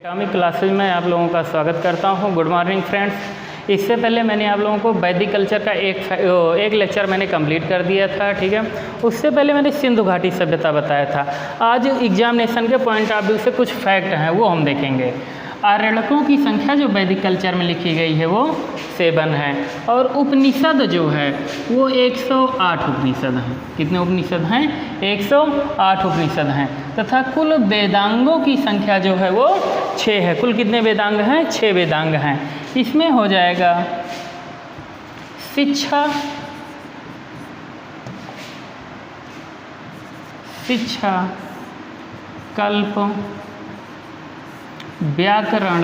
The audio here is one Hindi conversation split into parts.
एटॉमिक क्लासेज में आप लोगों का स्वागत करता हूं। Good morning friends. इससे पहले मैंने आप लोगों को वैदिक कल्चर का एक लेक्चर मैंने कंप्लीट कर दिया था, ठीक है। उससे पहले मैंने सिंधु घाटी सभ्यता बताया था। आज एग्जामिनेशन के पॉइंट ऑफ व्यू से कुछ फैक्ट हैं वो हम देखेंगे। आर्यलकों की संख्या जो वैदिक कल्चर में लिखी गई है वो 7 है, और उपनिषद जो है वो 108 उपनिषद हैं। कितने उपनिषद हैं? 108 उपनिषद हैं। तथा कुल वेदांगों की संख्या जो है वो 6 है। कुल कितने वेदांग हैं? 6 वेदांग हैं। इसमें हो जाएगा शिक्षा, कल्प, व्याकरण,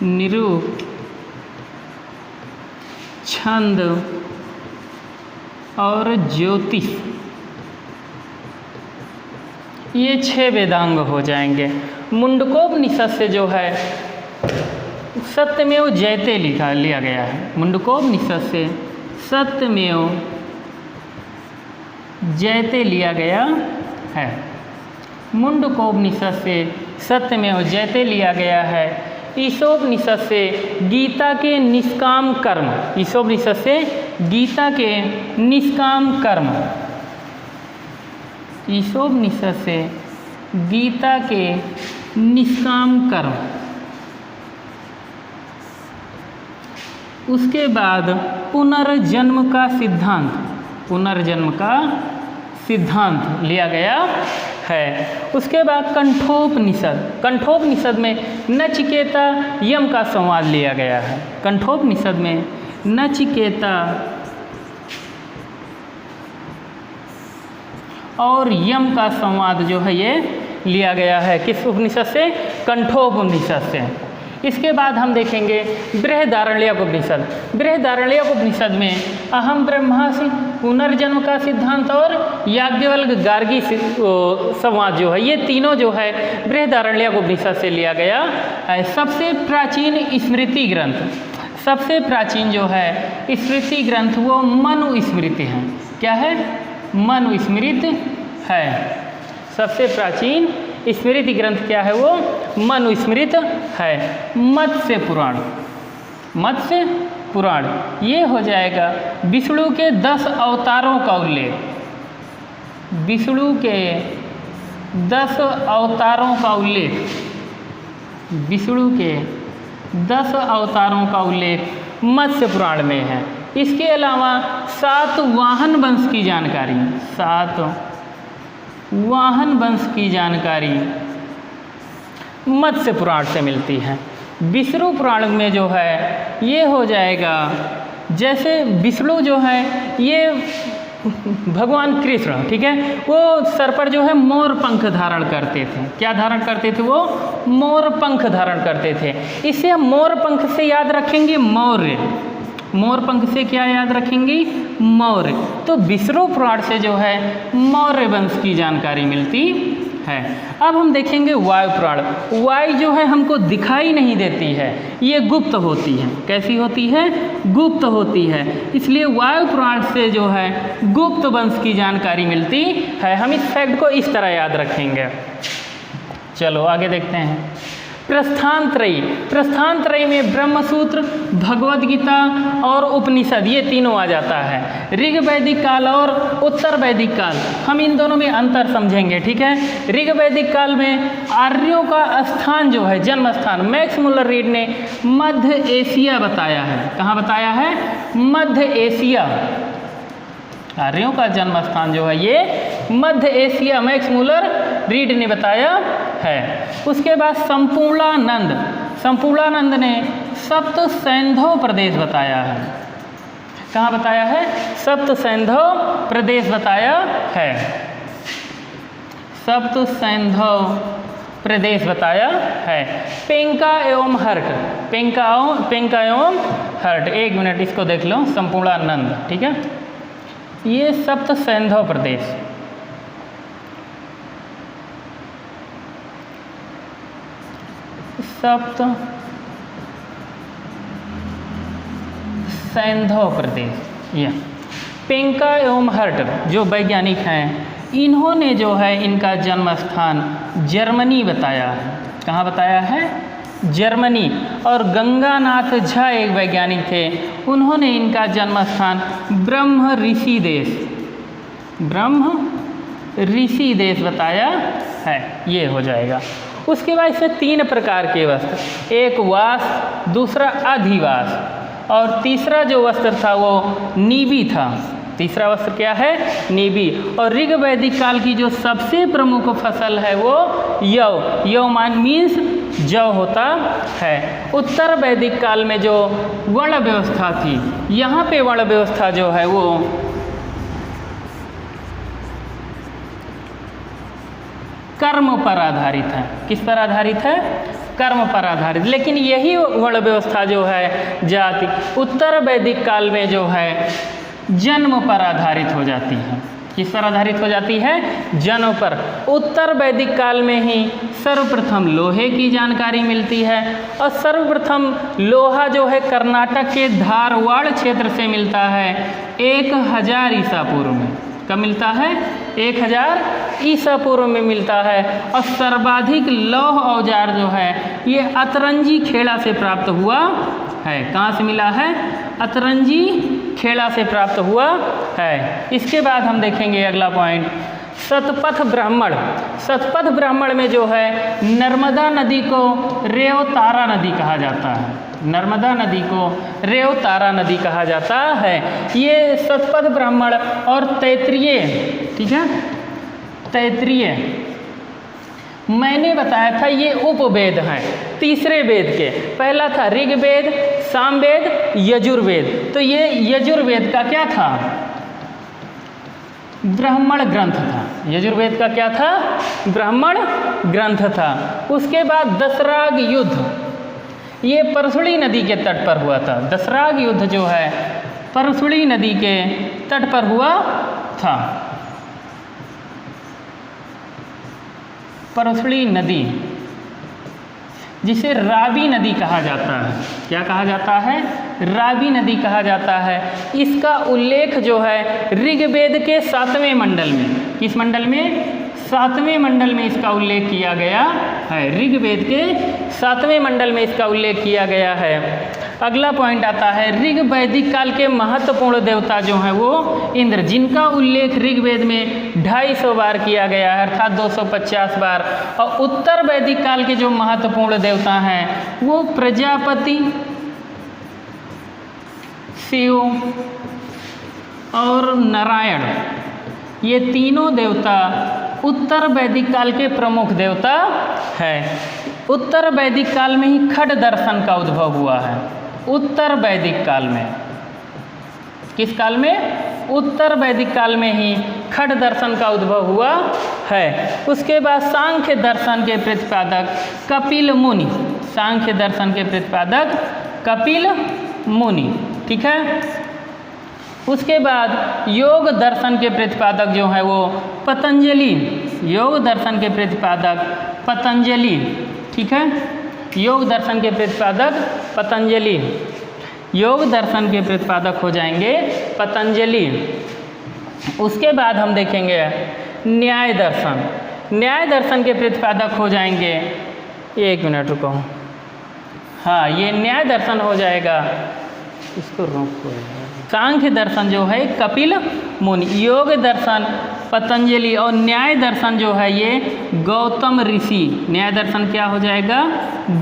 निरूक्त, छंद और ज्योतिष, ये 6 वेदांग हो जाएंगे। मुंडकोपनिषद से जो है सत्यमेव जयते लिया गया है। मुंडकोपनिषद से सत्यमेव जयते लिया गया है। मुंडकोपनिषद से सत्यमेव जयते लिया गया है। ईशोपनिषद से गीता के निष्काम कर्म, ईशोपनिषद से गीता के निष्काम कर्म, ईशोपनिषद से गीता के निष्काम कर्म। उसके बाद पुनर्जन्म का सिद्धांत, पुनर्जन्म का सिद्धांत लिया गया है। उसके बाद कंठोपनिषद, कंठोपनिषद में नचिकेता यम का संवाद लिया गया है। कंठोपनिषद में नचिकेता और यम का संवाद जो है ये लिया गया है। किस उपनिषद से? कंठोपनिषद से। इसके बाद हम देखेंगे बृहदारण्यक उपनिषद। बृहदारण्यक उपनिषद में अहम ब्रह्मास्मि, पुनर्जन्म का सिद्धांत और याज्ञवल्क्य गार्गी संवाद जो है, ये तीनों जो है बृहदारण्यक उपनिषद से लिया गया है। सबसे प्राचीन स्मृति ग्रंथ, सबसे प्राचीन जो है स्मृति ग्रंथ वो मनुस्मृति है। क्या है? मनुस्मृति है। सबसे प्राचीन स्मृति ग्रंथ क्या है? वो मनुस्मृत है। मत्स्य पुराण, मत्स्य पुराण ये हो जाएगा विष्णु के 10 अवतारों का उल्लेख, विष्णु के 10 अवतारों का उल्लेख, विष्णु के 10 अवतारों का उल्लेख मत्स्य पुराण में है। इसके अलावा 7 वाहन वंश की जानकारी, 7 वाहन वंश की जानकारी मत्स्य पुराण से मिलती है। विष्णु पुराण में जो है ये हो जाएगा, जैसे विष्णु जो है ये भगवान कृष्ण, ठीक है, वो सर पर जो है मोर पंख धारण करते थे। क्या धारण करते थे? वो मोर पंख धारण करते थे। इसे हम मोर पंख से याद रखेंगे मौर्य। मोर पंख से क्या याद रखेंगी? मौर्य। तो विष्णु पुराण से जो है मौर्य वंश की जानकारी मिलती है। अब हम देखेंगे वायु पुराण। वायु जो है हमको दिखाई नहीं देती है, ये गुप्त होती है। कैसी होती है? गुप्त होती है। इसलिए वायु पुराण से जो है गुप्त वंश की जानकारी मिलती है। हम इस फैक्ट को इस तरह याद रखेंगे। चलो आगे देखते हैं। प्रस्थानत्रयी, प्रस्थानत्रयी में ब्रह्मसूत्र, भगवद गीता और उपनिषद ये तीनों आ जाता है। ऋग वैदिक काल और उत्तर वैदिक काल, हम इन दोनों में अंतर समझेंगे, ठीक है। ऋग वैदिक काल में आर्यों का स्थान जो है, जन्म स्थान, मैक्स मुलर रीड ने मध्य एशिया बताया है। कहाँ बताया है? मध्य एशिया। आर्यों का जन्म स्थान जो है ये मध्य एशिया, मैक्स मुलर रीड ने बताया है। उसके बाद संपूर्णानंद, संपूर्णानंद ने सप्त सैंधव प्रदेश बताया है। कहाँ बताया है? सप्त सैंधव प्रदेश बताया है। सप्त सैंधव प्रदेश बताया है। पेंका एवं हर्ट, पेंका एवं हर्ट, 1 मिनट इसको देख लो। संपूर्णानंद, ठीक है, ये सप्त सैंधव प्रदेश, सप्त सैंधव प्रदेश। यह पेंका एवं हर्ट जो वैज्ञानिक हैं, इन्होंने जो है इनका जन्म स्थान जर्मनी बताया है। कहाँ बताया है? जर्मनी। और गंगानाथ झा एक वैज्ञानिक थे, उन्होंने इनका जन्म स्थान ब्रह्म ऋषि देश बताया है। ये हो जाएगा। उसके बाद इसमें 3 प्रकार के वस्त्र, एक वास, दूसरा अधिवास और तीसरा जो वस्त्र था वो नीबी था। तीसरा वस्त्र क्या है? नीबी। और ऋग वैदिक काल की जो सबसे प्रमुख फसल है वो यव मीन्स जव होता है। उत्तर वैदिक काल में जो वर्ण व्यवस्था थी, यहाँ पे वर्ण व्यवस्था जो है वो कर्म पर आधारित है। किस पर आधारित है? कर्म पर आधारित। लेकिन यही वर्ण व्यवस्था जो है जाति उत्तर वैदिक काल में जो है जन्म पर आधारित हो जाती है। किस पर आधारित हो जाती है? जन्म पर। उत्तर वैदिक काल में ही सर्वप्रथम लोहे की जानकारी मिलती है और सर्वप्रथम लोहा जो है कर्नाटक के धारवाड़ क्षेत्र से मिलता है 1000 ईसा पूर्व में। कब मिलता है? 1000 ईसा पूर्व में मिलता है। और सर्वाधिक लौह औजार जो है ये अतरंजी खेड़ा से प्राप्त हुआ है। कहाँ से मिला है? अतरंजी खेड़ा से प्राप्त हुआ है। इसके बाद हम देखेंगे अगला पॉइंट, शतपथ ब्राह्मण। शतपथ ब्राह्मण में जो है नर्मदा नदी को रेवतारा नदी कहा जाता है। नर्मदा नदी को रेवतारा नदी कहा जाता है। ये शतपथ ब्राह्मण और तैत्तिरीय, ठीक है, तैत्तिरीय मैंने बताया था ये उपवेद हैं तीसरे वेद के। पहला था ऋग्वेद, सामवेद, यजुर्वेद। तो ये यजुर्वेद का क्या था? ब्राह्मण ग्रंथ था। यजुर्वेद का क्या था? ब्राह्मण ग्रंथ था। उसके बाद दशराग युद्ध, ये परसुड़ी नदी के तट पर हुआ था। दशराग युद्ध जो है परसुड़ी नदी के तट पर हुआ था। परसुड़ी नदी जिसे रावी नदी कहा जाता है। क्या कहा जाता है? रावी नदी कहा जाता है। इसका उल्लेख जो है ऋग्वेद के 7वें मंडल में, किस मंडल में? 7वें मंडल में इसका उल्लेख किया गया है। ऋग्वेद के 7वें मंडल में इसका उल्लेख किया गया है। अगला पॉइंट आता है ऋग वैदिक काल के महत्वपूर्ण देवता जो हैं वो इंद्र, जिनका उल्लेख ऋग्वेद में 250 बार किया गया है, अर्थात 250 बार। और उत्तर वैदिक काल के जो महत्वपूर्ण देवता हैं वो प्रजापति, शिव और नारायण, ये तीनों देवता उत्तर वैदिक काल के प्रमुख देवता हैं। उत्तर वैदिक काल में ही खड दर्शन का उद्भव हुआ है। उत्तर वैदिक काल में, किस काल में? उत्तर वैदिक काल में ही खड दर्शन का उद्भव हुआ है। उसके बाद सांख्य दर्शन के प्रतिपादक कपिल मुनि, सांख्य दर्शन के प्रतिपादक कपिल मुनि, ठीक है। उसके बाद योग दर्शन के प्रतिपादक जो है वो पतंजलि, योग दर्शन के प्रतिपादक पतंजलि, ठीक है। योग दर्शन के प्रतिपादक पतंजलि, योग दर्शन के प्रतिपादक हो जाएंगे पतंजलि। उसके बाद हम देखेंगे न्याय दर्शन, न्याय दर्शन के प्रतिपादक हो जाएंगे, 1 मिनट रुको, हाँ ये न्याय दर्शन हो जाएगा, इसको रोको। सांख्य दर्शन जो है कपिल मुनि, योग दर्शन पतंजलि और न्याय दर्शन जो है ये गौतम ऋषि। न्याय दर्शन क्या हो जाएगा?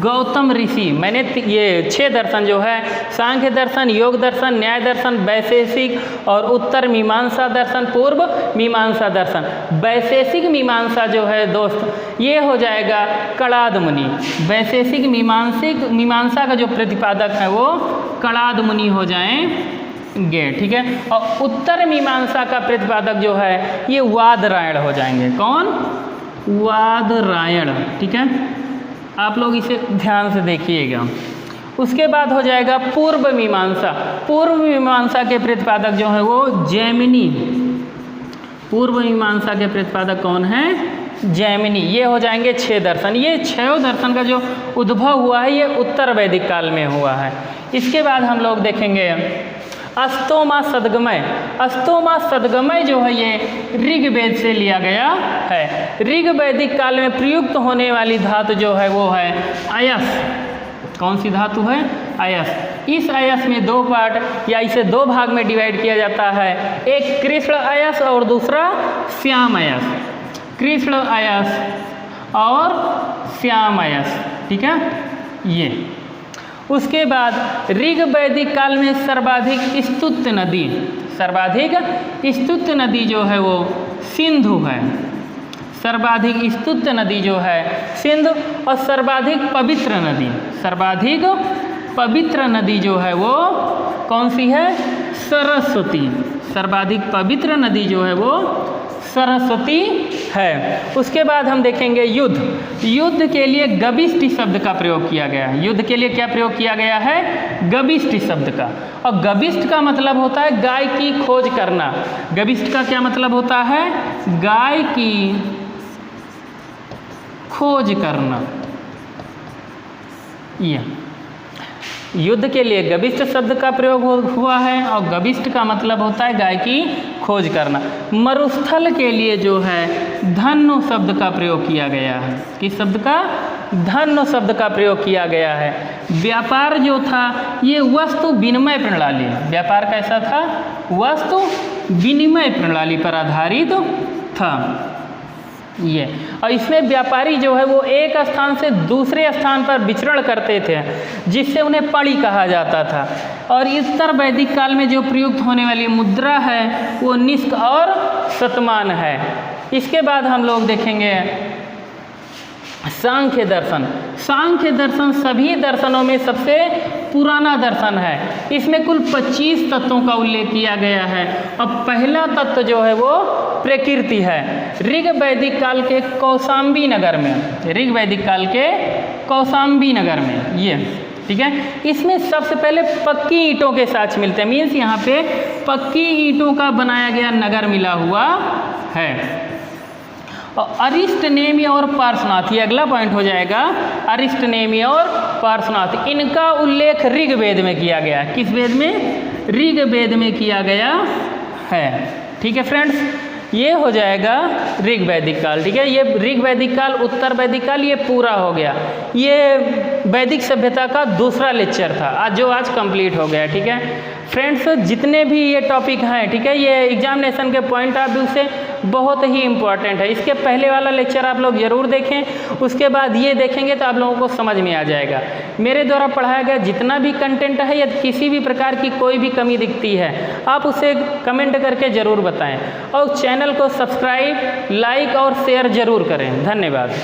गौतम ऋषि। मैंने ये 6 दर्शन जो है सांख्य दर्शन, योग दर्शन, न्याय दर्शन, वैशेषिक और उत्तर मीमांसा दर्शन, पूर्व मीमांसा दर्शन। वैशेषिक मीमांसा जो है दोस्त ये हो जाएगा कणाद मुनि। वैशेषिक मीमांसा का जो प्रतिपादक है वो कणाद मुनि हो जाएंगे, ठीक है। और उत्तर मीमांसा का प्रतिपादक जो है ये वादरायण हो जाएंगे। कौन? वादरायण, ठीक है। आप लोग इसे ध्यान से देखिएगा। उसके बाद हो जाएगा पूर्व मीमांसा। पूर्व मीमांसा के प्रतिपादक जो है वो जैमिनी। पूर्व मीमांसा के प्रतिपादक कौन है? जैमिनी। ये हो जाएंगे 6 दर्शन। ये 6 दर्शन का जो उद्भव हुआ है ये उत्तर वैदिक काल में हुआ है। इसके बाद हम लोग देखेंगे अस्तोमा सदगमय, अस्तोमा सदगमय जो है ये ऋग्वेद से लिया गया है। ऋग्वैदिक काल में प्रयुक्त होने वाली धातु जो है वो है अयस। कौन सी धातु है? अयस। इस अयस में दो पार्ट या इसे दो भाग में डिवाइड किया जाता है, एक कृष्ण अयस और दूसरा श्याम अयस। कृष्ण अयस और श्याम अयस, ठीक है ये। उसके बाद ऋग्वैदिक काल में सर्वाधिक स्तुत्य नदी, सर्वाधिक स्तुत्य नदी जो है वो सिंधु है। सर्वाधिक स्तुत्य नदी जो है सिंधु, और सर्वाधिक पवित्र नदी, सर्वाधिक पवित्र नदी जो है वो कौन सी है? सरस्वती। सर्वाधिक पवित्र नदी जो है वो सरस्वती है। उसके बाद हम देखेंगे युद्ध। युद्ध के लिए गविष्ट शब्द का प्रयोग किया गया है। युद्ध के लिए क्या प्रयोग किया गया है? गविष्ट शब्द का। और गविष्ट का मतलब होता है गाय की खोज करना। गविष्ट का क्या मतलब होता है? गाय की खोज करना। यह युद्ध के लिए गविष्ट शब्द का प्रयोग हुआ है, और गविष्ट का मतलब होता है गाय की खोज करना। मरुस्थल के लिए जो है धन्नु शब्द का प्रयोग किया गया है। किस शब्द का? धन्नु शब्द का प्रयोग किया गया है। व्यापार जो था ये वस्तु विनिमय प्रणाली, व्यापार कैसा था? वस्तु विनिमय प्रणाली पर आधारित था ये। और इसमें व्यापारी जो है वो एक स्थान से दूसरे स्थान पर विचरण करते थे, जिससे उन्हें पड़ी कहा जाता था। और उत्तर वैदिक काल में जो प्रयुक्त होने वाली मुद्रा है वो निष्क और शतमान है। इसके बाद हम लोग देखेंगे सांख्य दर्शन। सांख्य दर्शन सभी दर्शनों में सबसे पुराना दर्शन है। इसमें कुल 25 तत्वों का उल्लेख किया गया है, और पहला तत्व जो है वो प्रकृति है। ऋग्वैदिक काल के कौशाम्बी नगर में, ऋग्वैदिक काल के कौशाम्बी नगर में ये, ठीक है। इसमें सबसे पहले पक्की ईंटों के साथ मिलते हैं, मीन्स यहाँ पे पक्की ईंटों का बनाया गया नगर मिला हुआ है। और अरिष्टनेमी और पार्श्वनाथ, ये अगला पॉइंट हो जाएगा। अरिष्टनेमी और पार्श्वनाथ, इनका उल्लेख ऋग्वेद में किया गया है। किस वेद में? ऋग्वेद में किया गया है, ठीक है फ्रेंड्स। ये हो जाएगा ऋग्वैदिक काल, ठीक है। ये ऋग्वैदिक काल, उत्तर वैदिक काल, ये पूरा हो गया। ये वैदिक सभ्यता का दूसरा लेक्चर था आज कंप्लीट हो गया, ठीक है फ्रेंड्स। जितने भी ये टॉपिक हैं, ठीक है, ये एग्जामिनेशन के पॉइंट ऑफ व्यू से बहुत ही इम्पॉर्टेंट है। इसके पहले वाला लेक्चर आप लोग ज़रूर देखें, उसके बाद ये देखेंगे तो आप लोगों को समझ में आ जाएगा। मेरे द्वारा पढ़ाया गया जितना भी कंटेंट है, यदि किसी भी प्रकार की कोई भी कमी दिखती है आप उसे कमेंट करके ज़रूर बताएं, और चैनल को सब्सक्राइब, लाइक और शेयर ज़रूर करें। धन्यवाद।